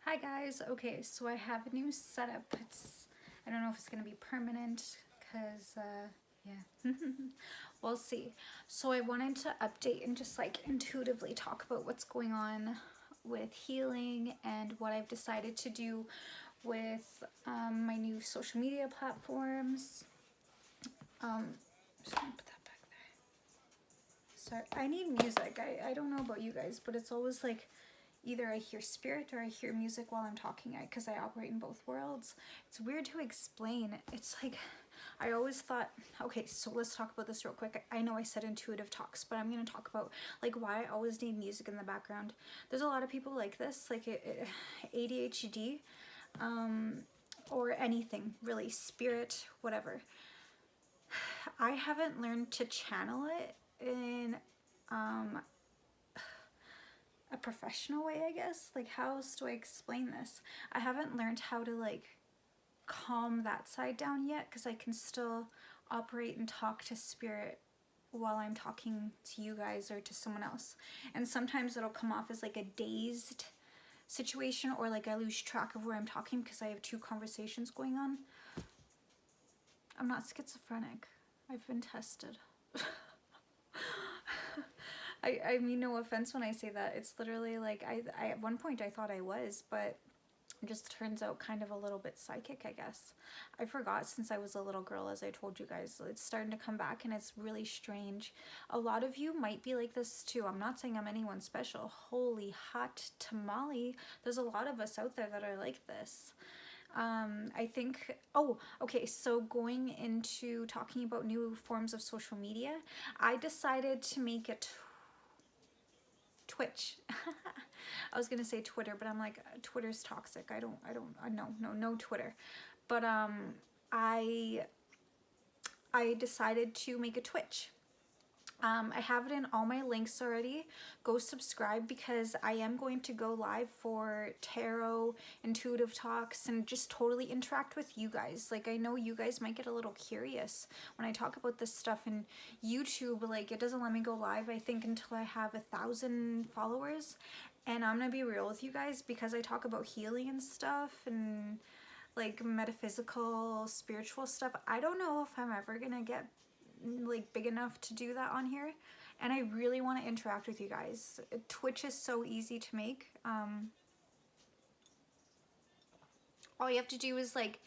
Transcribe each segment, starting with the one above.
Hi guys, okay, so I have a new setup. I don't know if it's gonna be permanent because, yeah, we'll see. So I wanted to update and just like intuitively talk about what's going on with healing and what I've decided to do with my new social media platforms. Just gonna put that back there. Sorry, I need music. I don't know about you guys, but it's always like either I hear spirit or I hear music while I'm talking because I operate in both worlds. It's weird to explain. It's like I always thought, okay, so let's talk about this real quick. I know I said intuitive talks, but I'm going to talk about like why I always need music in the background. There's a lot of people like this, like ADHD, or anything really, spirit, whatever. I haven't learned to channel it in a professional way, I guess. Like, how else do I explain this? I haven't learned how to like calm that side down yet because I can still operate and talk to spirit while I'm talking to you guys or to someone else. And sometimes it'll come off as like a dazed situation or like I lose track of where I'm talking because I have two conversations going on. I'm not schizophrenic. I've been tested. I mean no offense when I say that. It's literally like I at one point I thought I was, but it just turns out kind of a little bit psychic, I guess. I forgot since I was a little girl, as I told you guys. It's starting to come back and it's really strange. A lot of you might be like this too. I'm not saying I'm anyone special. Holy hot tamale. There's a lot of us out there that are like this. I think, oh, okay, so going into talking about new forms of social media, I decided to make it Twitch. I was gonna say Twitter, but I'm like, Twitter's toxic. No Twitter. But I decided to make a Twitch. I have it in all my links already. Go subscribe because I am going to go live for tarot, intuitive talks, and just totally interact with you guys. Like, I know you guys might get a little curious when I talk about this stuff, and YouTube, like, it doesn't let me go live, I think, until I have 1,000 followers. And I'm gonna be real with you guys because I talk about healing and stuff and like metaphysical, spiritual stuff. I don't know if I'm ever gonna get like big enough to do that on here, and I really want to interact with you guys. Twitch is so easy to make. All you have to do is like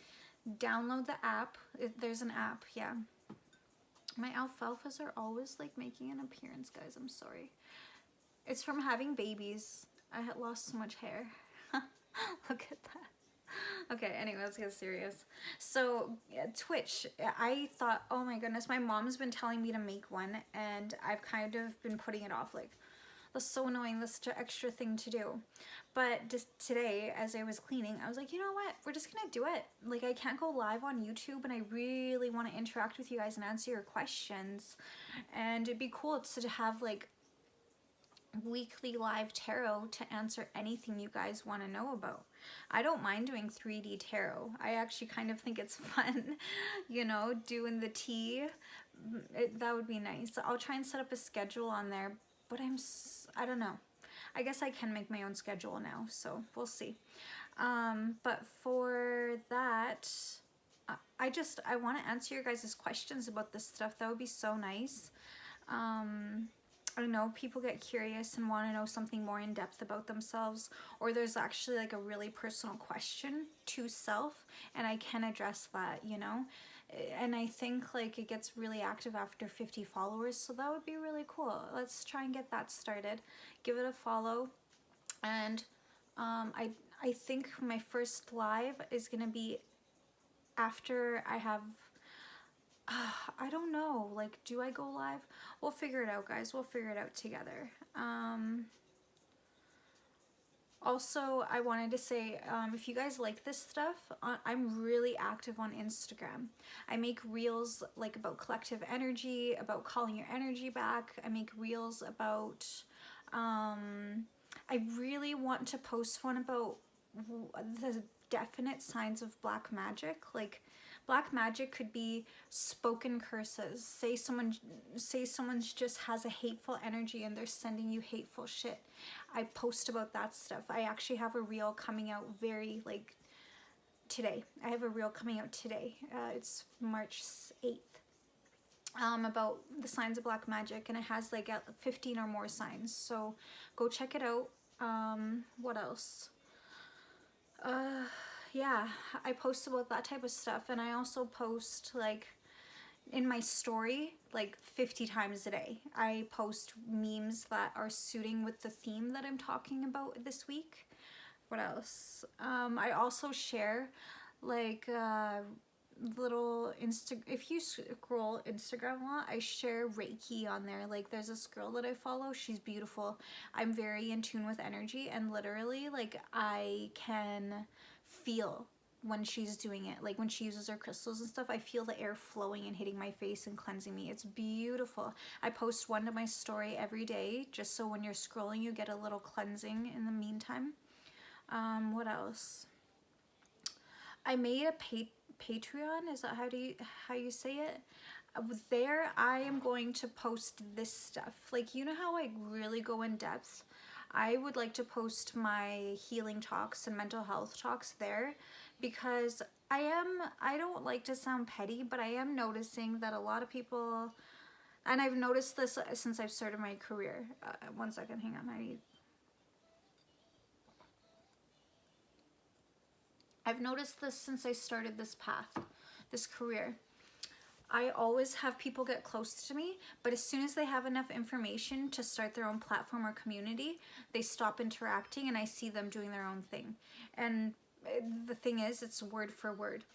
download the app. There's an app, yeah. My alfalfas are always like making an appearance, guys. I'm sorry. It's from having babies. I had lost so much hair. Look at that. Okay, anyway, let's get serious. So, yeah, Twitch, I thought, oh my goodness, my mom's been telling me to make one, and I've kind of been putting it off. Like, that's so annoying, this extra thing to do. But just today, as I was cleaning, I was like, you know what? We're just gonna do it. Like, I can't go live on YouTube, and I really want to interact with you guys and answer your questions. And it'd be cool to have, like, weekly live tarot to answer anything you guys want to know about. I don't mind doing 3D tarot. I actually kind of think it's fun, you know, doing the tea. That would be nice. I'll try and set up a schedule on there, but I don't know. I guess I can make my own schedule now, so we'll see. But for that, I want to answer your guys' questions about this stuff. That would be so nice. I don't know, people get curious and want to know something more in depth about themselves, or there's actually like a really personal question to self, and I can address that, you know. And I think like it gets really active after 50 followers, so that would be really cool. Let's try and get that started. Give it a follow. And I think my first live is gonna be after I have I don't know, like, do I go live? We'll figure it out, guys. We'll figure it out together. Also, I wanted to say, if you guys like this stuff, I'm really active on Instagram. I make reels like about collective energy, about calling your energy back. I make reels about, I really want to post one about the definite signs of black magic. Like, black magic could be spoken curses. Say someone's just has a hateful energy and they're sending you hateful shit. I post about that stuff. I actually have a reel coming out very like today. I have a reel coming out today. It's March 8th. About the signs of black magic, and it has like 15 or more signs, so go check it out. What else? Yeah, I post about that type of stuff, and I also post like in my story like 50 times a day. I post memes that are suiting with the theme that I'm talking about this week. What else? I also share like little if you scroll Instagram a lot, I share Reiki on there. Like there's this girl that I follow, she's beautiful. I'm very in tune with energy, and literally like I can feel when she's doing it. Like when she uses her crystals and stuff, I feel the air flowing and hitting my face and cleansing me. It's beautiful. I post one to my story every day, just so when you're scrolling you get a little cleansing in the meantime. What else? I made a Patreon, is that how you say it? There I am going to post this stuff. Like, you know how I really go in depth? I would like to post my healing talks and mental health talks there, because I don't like to sound petty, but I am noticing that a lot of people, and I've noticed this since I've started my career. One second, hang on, I've noticed this since I started this path, this career. I always have people get close to me, but as soon as they have enough information to start their own platform or community, they stop interacting, and I see them doing their own thing. And the thing is, it's word for word.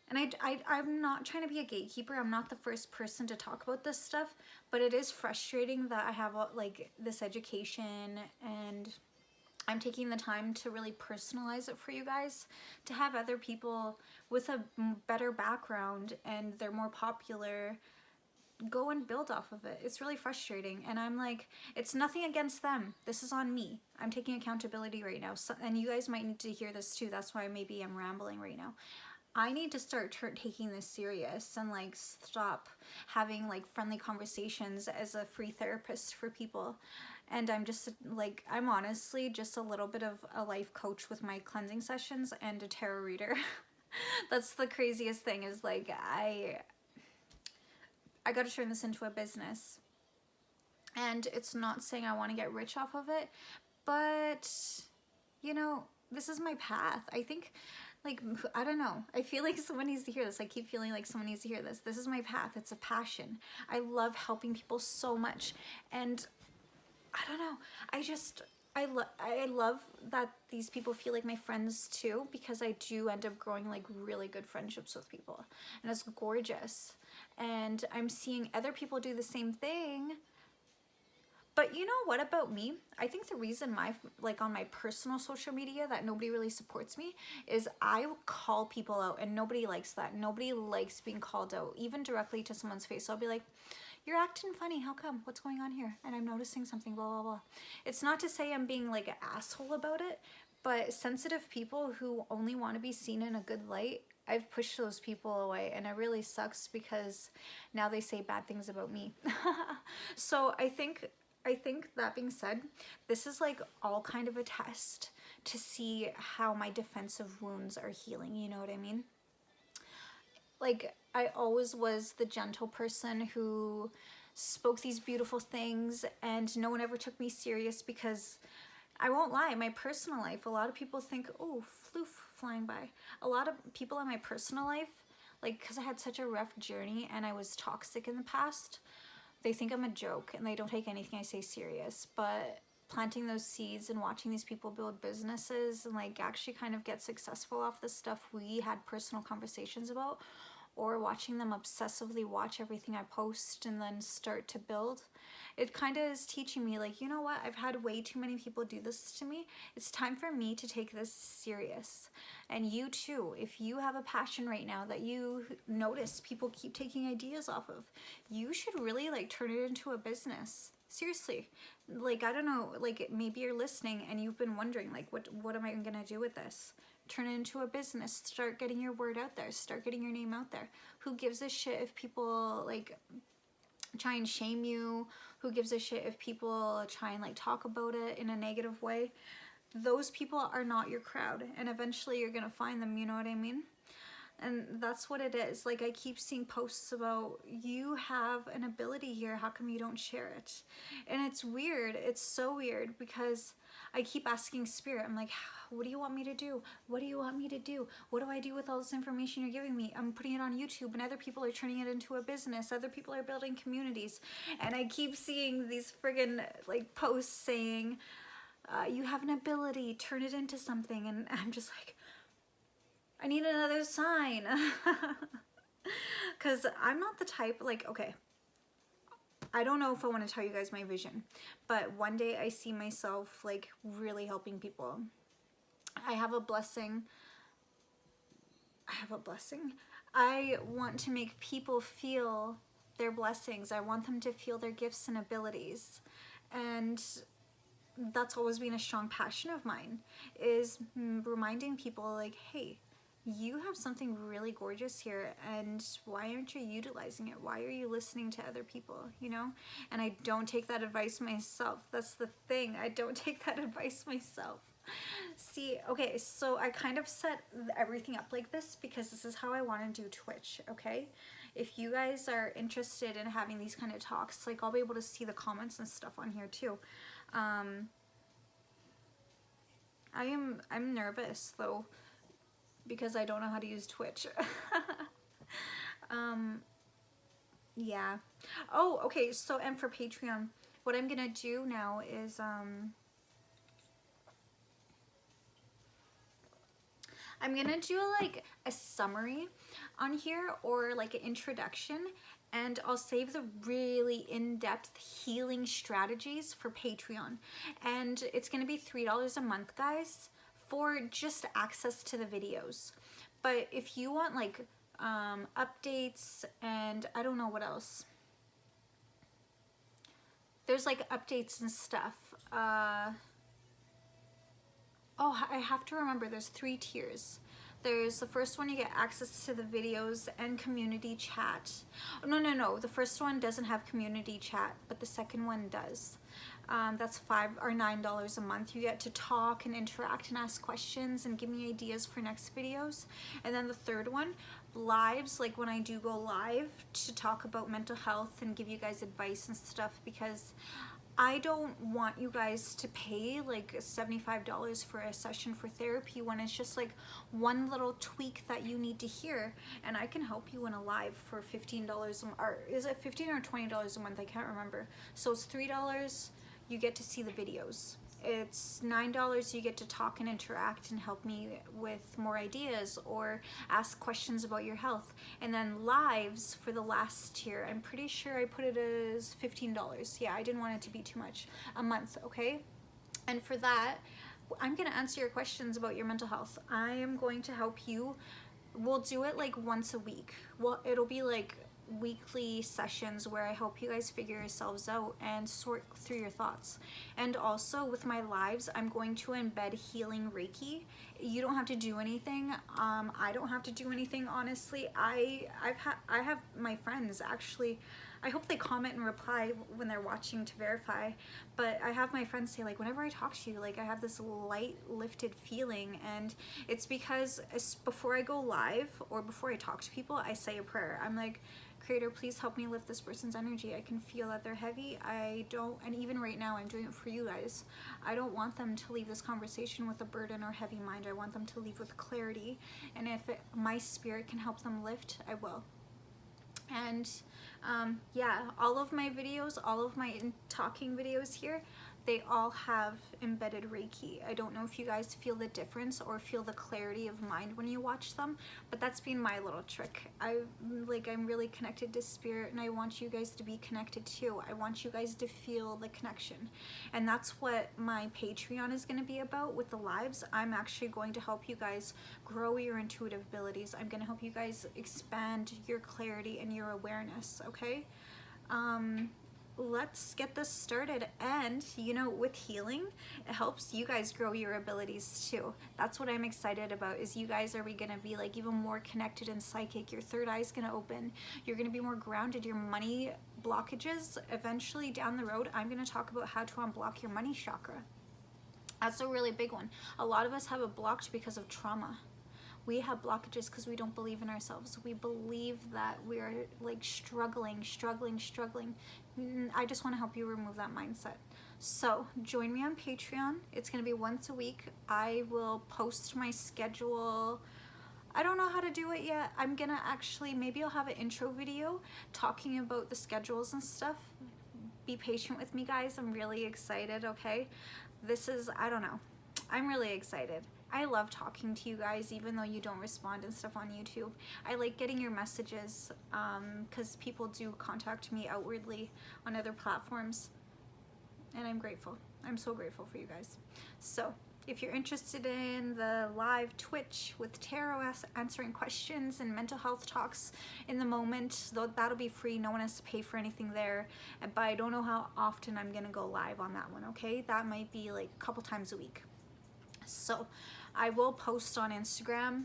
And I'm not trying to be a gatekeeper. I'm not the first person to talk about this stuff, but it is frustrating that I have like this education, and I'm taking the time to really personalize it for you guys, to have other people with a better background and they're more popular go and build off of it. It's really frustrating, and I'm like, it's nothing against them. This is on me. I'm taking accountability right now, so, and you guys might need to hear this too. That's why maybe I'm rambling right now. I need to start taking this serious and like stop having like friendly conversations as a free therapist for people. And I'm just like, I'm honestly just a little bit of a life coach with my cleansing sessions and a tarot reader. That's the craziest thing, is like I got to turn this into a business. And it's not saying I want to get rich off of it, but you know, this is my path. I think, like, I don't know. I feel like someone needs to hear this. I keep feeling like someone needs to hear this. This is my path. It's a passion. I love helping people so much. And I don't know. I love that these people feel like my friends too, because I do end up growing like really good friendships with people. And it's gorgeous. And I'm seeing other people do the same thing. But you know what about me? I think the reason on my personal social media that nobody really supports me is I call people out, and nobody likes that. Nobody likes being called out, even directly to someone's face. I'll be like, you're acting funny. How come? What's going on here? And I'm noticing something, blah, blah, blah. It's not to say I'm being like an asshole about it, but sensitive people who only want to be seen in a good light, I've pushed those people away, and it really sucks because now they say bad things about me. So I think that being said, this is like all kind of a test to see how my defensive wounds are healing, you know what I mean? Like, I always was the gentle person who spoke these beautiful things, and no one ever took me serious because, I won't lie, my personal life, a lot of people think, oh, floof flying by. A lot of people in my personal life, like, because I had such a rough journey and I was toxic in the past, they think I'm a joke and they don't take anything I say serious. But planting those seeds and watching these people build businesses and like actually kind of get successful off the stuff we had personal conversations about, or watching them obsessively watch everything I post and then start to build, it kind of is teaching me, like, you know what, I've had way too many people do this to me. It's time for me to take this serious. And you too, if you have a passion right now that you notice people keep taking ideas off of, you should really like turn it into a business. Seriously. Like, I don't know, like maybe you're listening and you've been wondering, like, what am I gonna do with this? Turn it into a business. Start getting your word out there. Start getting your name out there. Who gives a shit if people like try and shame you, who gives a shit if people try and like talk about it in a negative way. Those people are not your crowd, and eventually you're gonna find them, you know what I mean? And that's what it is. Like, I keep seeing posts about, you have an ability here, how come you don't share it? And it's weird, it's so weird, because I keep asking Spirit, I'm like, what do you want me to do? What do you want me to do? What do I do with all this information you're giving me? I'm putting it on YouTube, and other people are turning it into a business. Other people are building communities. And I keep seeing these friggin' like posts saying, you have an ability, turn it into something. And I'm just like, I need another sign. Because I'm not the type, like, okay, I don't know if I want to tell you guys my vision, but one day I see myself like really helping people. I have a blessing. I want to make people feel their blessings. I want them to feel their gifts and abilities. And that's always been a strong passion of mine, is reminding people like, hey, you have something really gorgeous here, and why aren't you utilizing it? Why are you listening to other people, you know? And I don't take that advice myself. That's the thing. I don't take that advice myself. See, okay, so I kind of set everything up like this because this is how I want to do Twitch, okay? If you guys are interested in having these kind of talks, like, I'll be able to see the comments and stuff on here too. I'm nervous though, because I don't know how to use Twitch. Yeah. Oh, okay, so, and for Patreon, what I'm gonna do now is, I'm gonna do like a summary on here, or like an introduction, and I'll save the really in-depth healing strategies for Patreon. And it's gonna be $3 a month, guys, for just access to the videos. But if you want like updates, and I don't know what else, there's like updates and stuff. Oh, I have to remember, there's 3 tiers. There's the first one, you get access to the videos and community chat. Oh, no, the first one doesn't have community chat, but the second one does. That's $5 or $9 a month. You get to talk and interact and ask questions and give me ideas for next videos. And then the third one, lives, like when I do go live to talk about mental health and give you guys advice and stuff, because I don't want you guys to pay like $75 for a session for therapy when it's just like one little tweak that you need to hear, and I can help you in a live for $15 or is it $15 or $20 a month? I can't remember. So it's $3, you get to see the videos. It's $9, you get to talk and interact and help me with more ideas or ask questions about your health. And then lives for the last tier, I'm pretty sure I put it as $15. Yeah, I didn't want it to be too much a month, okay? And for that, I'm gonna answer your questions about your mental health. I am going to help you. We'll do it like once a week. Well, it'll be like weekly sessions where I help you guys figure yourselves out and sort through your thoughts. And also with my lives, I'm going to embed healing Reiki. You don't have to do anything. I don't have to do anything, honestly. I have my friends actually, I hope they comment and reply when they're watching to verify, but I have my friends say, like, whenever I talk to you, like, I have this light lifted feeling, and it's because before I go live or before I talk to people, I say a prayer. I'm like, Creator, please help me lift this person's energy. I can feel that they're heavy. And even right now, I'm doing it for you guys. I don't want them to leave this conversation with a burden or heavy mind. I want them to leave with clarity. And if my spirit can help them lift, I will. And yeah, all of my videos, all of my talking videos here, they all have embedded Reiki. I don't know if you guys feel the difference or feel the clarity of mind when you watch them, but that's been my little trick. I'm really connected to spirit, and I want you guys to be connected too. I want you guys to feel the connection. And that's what my Patreon is going to be about with the lives. I'm actually going to help you guys grow your intuitive abilities. I'm going to help you guys expand your clarity and your awareness, okay? Let's get this started. And you know, with healing, it helps you guys grow your abilities too. That's what I'm excited about, is you guys are gonna be like even more connected and psychic. Your third eye is gonna open. You're gonna be more grounded. Your money blockages, eventually down the road, I'm going to talk about how to unblock your money chakra. That's a really big one. A lot of us have it blocked because of trauma. We have blockages because we don't believe in ourselves. We believe that we are like struggling. I just want to help you remove that mindset. So join me on Patreon. It's going to be once a week. I will post my schedule. I don't know how to do it yet. I'm going to actually, maybe I'll have an intro video talking about the schedules and stuff. Be patient with me, guys. I'm really excited, okay? This is, I don't know. I'm really excited. I love talking to you guys, even though you don't respond and stuff on YouTube. I like getting your messages because people do contact me outwardly on other platforms. And I'm grateful. I'm so grateful for you guys. So if you're interested in the live Twitch with tarot answering questions and mental health talks in the moment, that'll be free. No one has to pay for anything there. But I don't know how often I'm going to go live on that one, okay? That might be like a couple times a week. So I will post on Instagram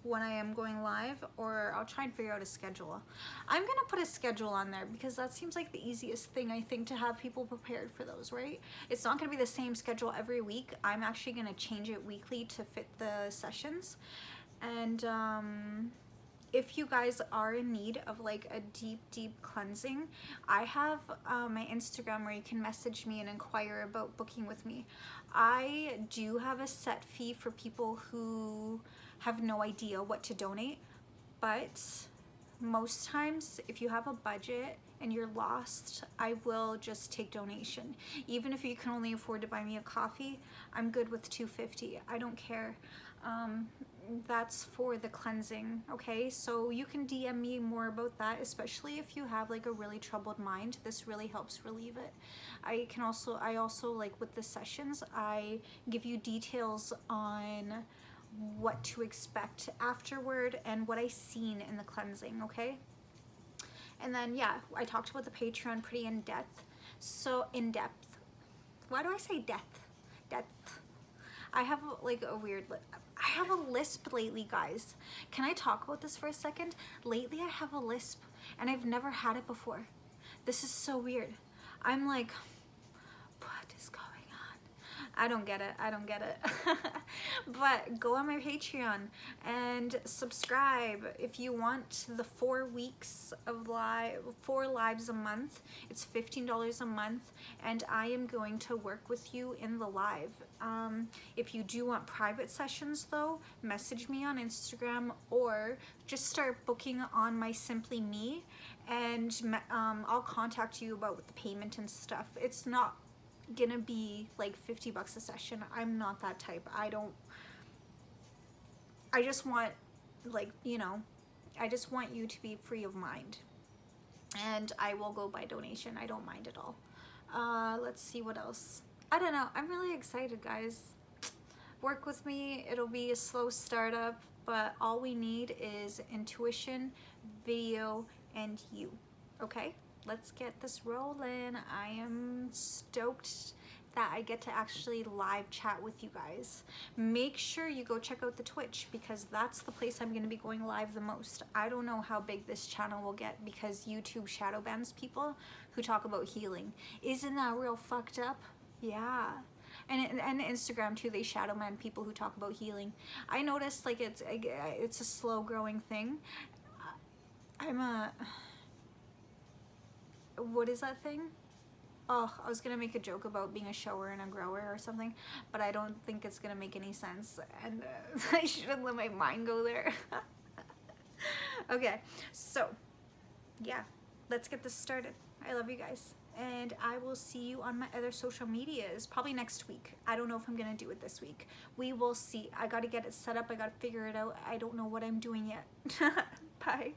when I am going live, or I'll try and figure out a schedule. I'm gonna put a schedule on there because that seems like the easiest thing, I think, to have people prepared for those, right? It's not gonna be the same schedule every week. I'm actually gonna change it weekly to fit the sessions. And if you guys are in need of like a deep cleansing, I have my Instagram where you can message me and inquire about booking with me. I do have a set fee for people who have no idea what to donate, but most times if you have a budget and you're lost, I will just take donation. Even if you can only afford to buy me a coffee, I'm good with $2.50. I don't care. That's for the cleansing, okay? So you can DM me more about that, especially if you have like a really troubled mind. This really helps relieve it. I also like with the sessions, I give you details on what to expect afterward and what I seen in the cleansing, okay? And then yeah, I talked about the Patreon pretty in depth. Why do I say depth? I have like a weird, I have a lisp lately, guys. Can I talk about this for a second? Lately I have a lisp and I've never had it before. This is so weird. I'm like, what is going on? I don't get it. But go on my Patreon and subscribe if you want the 4 weeks of 4 lives a month. It's $15 a month, and I am going to work with you in the live. If you do want private sessions though, message me on Instagram or just start booking on my Simply Me, and I'll contact you about the payment and stuff. It's not gonna be like $50 a session. I'm not that type. I just want, like, you know, I just want you to be free of mind, and I will go by donation. I don't mind at all. Let's see what else. I don't know. I'm really excited, guys. Work with me. It'll be a slow startup, but all we need is intuition, video, and you. Okay? Let's get this rolling. I am stoked that I get to actually live chat with you guys. Make sure you go check out the Twitch, because that's the place I'm going to be going live the most. I don't know how big this channel will get because YouTube shadow bans people who talk about healing. Isn't that real fucked up? Yeah. And Instagram too, they shadow ban people who talk about healing. I noticed like it's a slow growing thing. What is that thing? Oh, I was gonna make a joke about being a shower and a grower or something, but I don't think it's gonna make any sense, and I shouldn't let my mind go there. Okay, so yeah, let's get this started. I love you guys, and I will see you on my other social medias probably next week. I don't know if I'm gonna do it this week. We will see. I gotta get it set up. I gotta figure it out. I don't know what I'm doing yet. Bye.